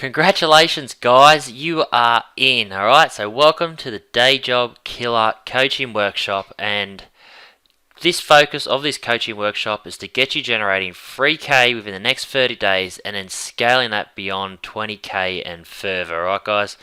Congratulations, guys, you are in. Alright, so welcome to the Day Job Killer Coaching Workshop. And this focus of this coaching workshop is to get you generating 3K within the next 30 days and then scaling that beyond 20K and further. Alright, guys,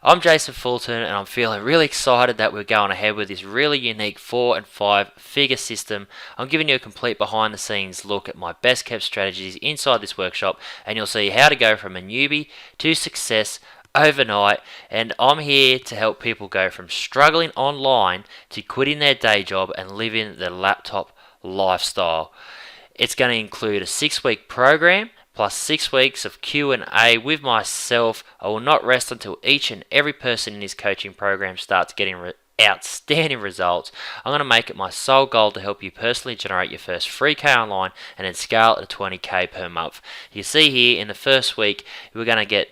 I'm Jason Fulton and I'm feeling really excited that we're going ahead with this really unique 4 and 5 figure system. I'm giving you a complete behind the scenes look at my best kept strategies inside this workshop, and you'll see how to go from a newbie to success overnight. And I'm here to help people go from struggling online to quitting their day job and living the laptop lifestyle. It's going to include a 6-week program plus 6 weeks of Q&A with myself. I will not rest until each and every person in this coaching program starts getting outstanding results. I'm going to make it my sole goal to help you personally generate your first 3K online and then scale it to 20K per month. You see here in the first week we're going to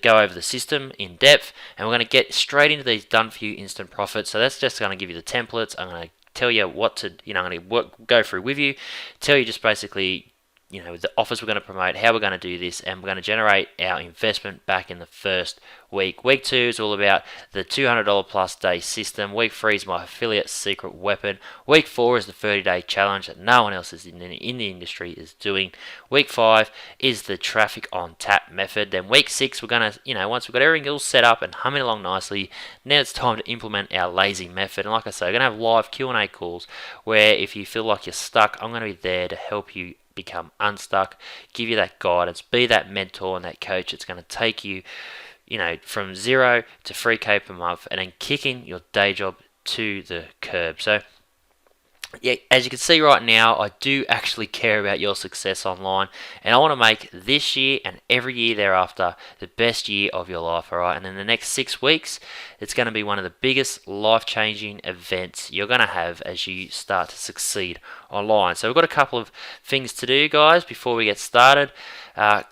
go over the system in depth, and we're going to get straight into these done for you instant profits. So that's just going to give you the templates. I'm going to tell you what to, I'm going to go through with you, tell you just basically the offers we're going to promote, how we're going to do this, and we're going to generate our investment back in the first week. Week 2 is all about the $200 plus day system. Week 3 is my affiliate secret weapon. Week 4 is the 30-day challenge that no one else in the industry is doing. Week 5 is the traffic on tap method. Then week 6, we're going to, once we've got everything all set up and humming along nicely, now it's time to implement our lazy method. And like I say, we're going to have live Q&A calls where if you feel like you're stuck, I'm going to be there to help you become unstuck, give you that guidance, be that mentor and that coach. It's going to take you, from 0 to 3K per month and then kicking your day job to the curb. So yeah, as you can see right now, I do actually care about your success online, and I want to make this year and every year thereafter the best year of your life, alright? And in the next 6 weeks, it's going to be one of the biggest life-changing events you're going to have as you start to succeed online. So we've got a couple of things to do, guys, before we get started.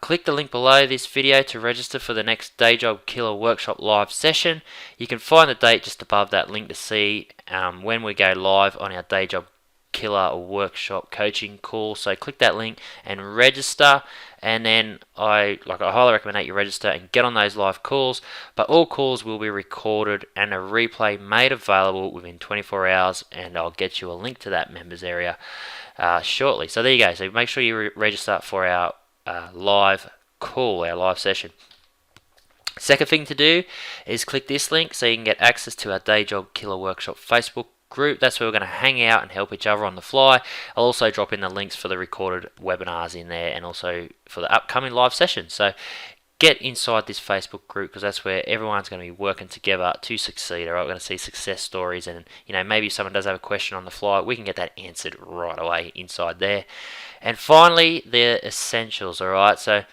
Click the link below this video to register for the next Day Job Killer Workshop live session. You can find the date just above that link to see when we go live on our Day Job Killer Workshop coaching call. So click that link and register, and then I highly recommend that you register and get on those live calls. But all calls will be recorded and a replay made available within 24 hours, and I'll get you a link to that members area shortly. So there you go. So make sure you register for our live call, our live session. Second thing to do is click this link so you can get access to our Day Job Killer Workshop Facebook group. That's where we're going to hang out and help each other on the fly. I'll also drop in the links for the recorded webinars in there and also for the upcoming live sessions. So get inside this Facebook group because that's where everyone's going to be working together to succeed. All right, we're going to see success stories, and maybe if someone does have a question on the fly, we can get that answered right away inside there. And finally, the essentials. All right, so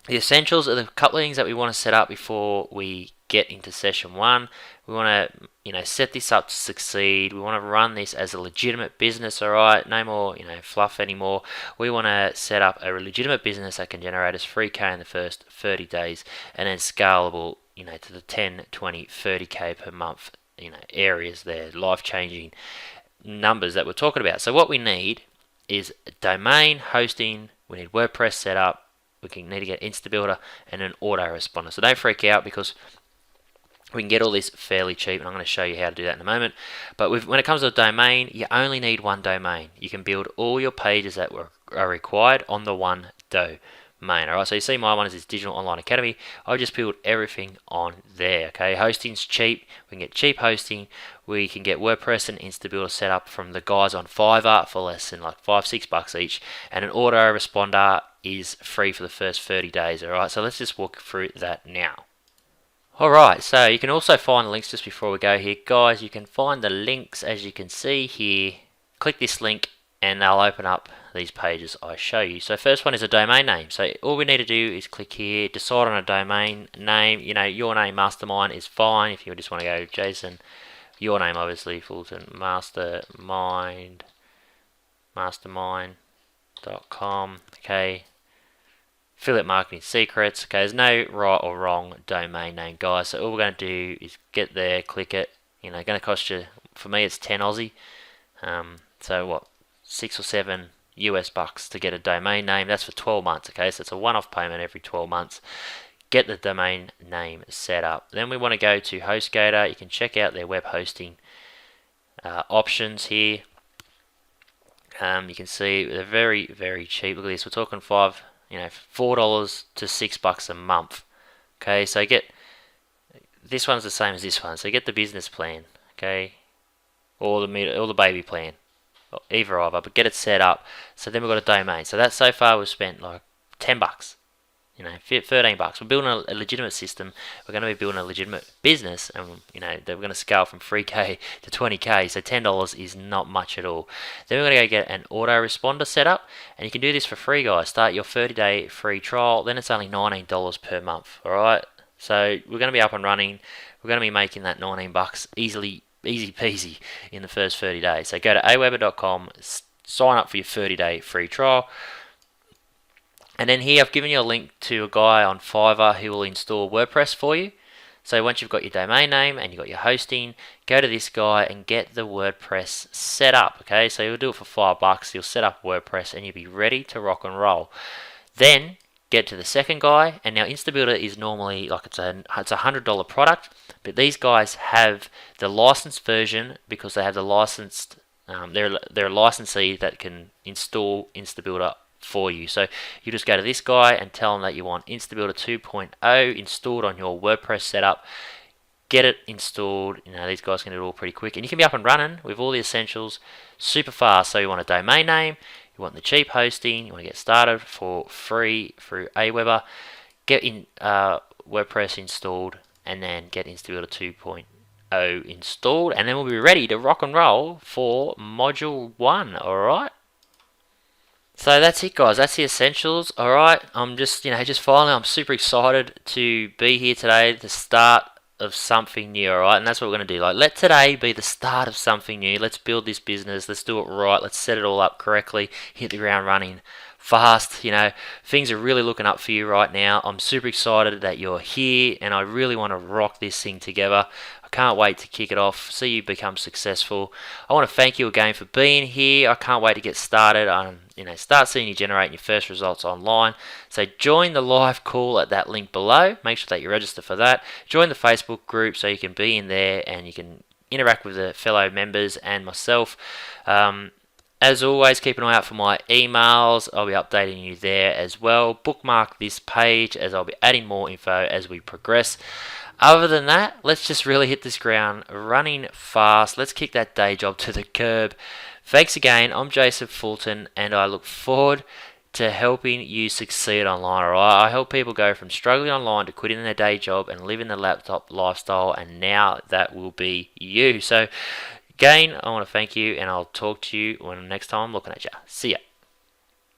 the essentials are the couple of things that we want to set up before we get into session 1. We want to set this up to succeed. We want to run this as a legitimate business, all right? No more fluff anymore. We want to set up a legitimate business that can generate us 3K in the first 30 days and then scalable to the 10, 20, 30K per month areas there, life-changing numbers that we're talking about. So what we need is domain hosting. We need WordPress set up. We need to get Instabuilder and an autoresponder. So don't freak out because we can get all this fairly cheap, and I'm going to show you how to do that in a moment. But when it comes to a domain, you only need one domain. You can build all your pages that are required on the one domain. Alright, so you see my one is this Digital Online Academy. I just build everything on there. Okay, hosting's cheap. We can get cheap hosting. We can get WordPress and Instabuilder set up from the guys on Fiverr for less than like $5-6 each, and an autoresponder is free for the first 30 days. Alright, so let's just walk through that now. Alright, so you can also find the links just before we go here. Guys, you can find the links as you can see here. Click this link and they'll open up these pages I show you. So first one is a domain name. So all we need to do is click here, decide on a domain name. Your name Mastermind is fine. If you just want to go Jason, your name obviously, Fulton, mastermind.com. Okay. Affiliate marketing secrets. Okay, there's no right or wrong domain name, guys. So all we're going to do is get there, click it. Going to cost you, for me, it's 10 Aussie. So what, 6 or 7 US bucks to get a domain name. That's for 12 months, okay? So it's a one-off payment every 12 months. Get the domain name set up. Then we want to go to HostGator. You can check out their web hosting options here. You can see they're very, very cheap. Look at this. We're talking $4 to $6 a month. Okay, so get this one's the same as this one. So get the business plan, okay, or the baby plan, either of, but get it set up. So then we've got a domain. So that so far we've spent like $10. $13. We're building a legitimate system. We're going to be building a legitimate business, and we're going to scale from 3K to 20K. So $10 is not much at all. Then we're going to go get an autoresponder set up, and you can do this for free, guys. Start your 30-day free trial. Then it's only $19 per month. All right. So we're going to be up and running. We're going to be making that $19 easy peasy in the first 30 days. So go to aweber.com, sign up for your 30-day free trial. And then here I've given you a link to a guy on Fiverr who will install WordPress for you. So once you've got your domain name and you've got your hosting, go to this guy and get the WordPress set up. Okay, so you'll do it for $5. You'll set up WordPress and you'll be ready to rock and roll. Then get to the second guy, and now InstaBuilder is normally like it's a $100 product, but these guys have the licensed version because they have the licensed. They're a licensee that can install InstaBuilder for you. So you just go to this guy and tell them that you want InstaBuilder 2.0 installed on your WordPress setup. Get it installed. These guys can do it all pretty quick, and you can be up and running with all the essentials super fast. So you want a domain name, you want the cheap hosting, you want to get started for free through Aweber, get in WordPress installed, and then get InstaBuilder 2.0 installed, and then we'll be ready to rock and roll for module 1. All right. So that's it, guys. That's the essentials. All right. I'm just finally, I'm super excited to be here today, the start of something new. All right, and that's what we're going to do. Like, let today be the start of something new. Let's build this business. Let's do it right. Let's set it all up correctly. Hit the ground running fast. Things are really looking up for you right now. I'm super excited that you're here, and I really want to rock this thing together. I can't wait to kick it off, see you become successful. I want to thank you again for being here. I can't wait to get started on, start seeing you generating your first results online. So join the live call at that link below. Make sure that you register for that. Join the Facebook group so you can be in there and you can interact with the fellow members and myself. As always, keep an eye out for my emails. I'll be updating you there as well. Bookmark this page as I'll be adding more info as we progress. Other than that, let's just really hit this ground running fast. Let's kick that day job to the curb. Thanks again. I'm Jason Fulton, and I look forward to helping you succeed online. Alright, I help people go from struggling online to quitting their day job and living the laptop lifestyle, and now that will be you. So again, I want to thank you, and I'll talk to you when next time I'm looking at you. See ya.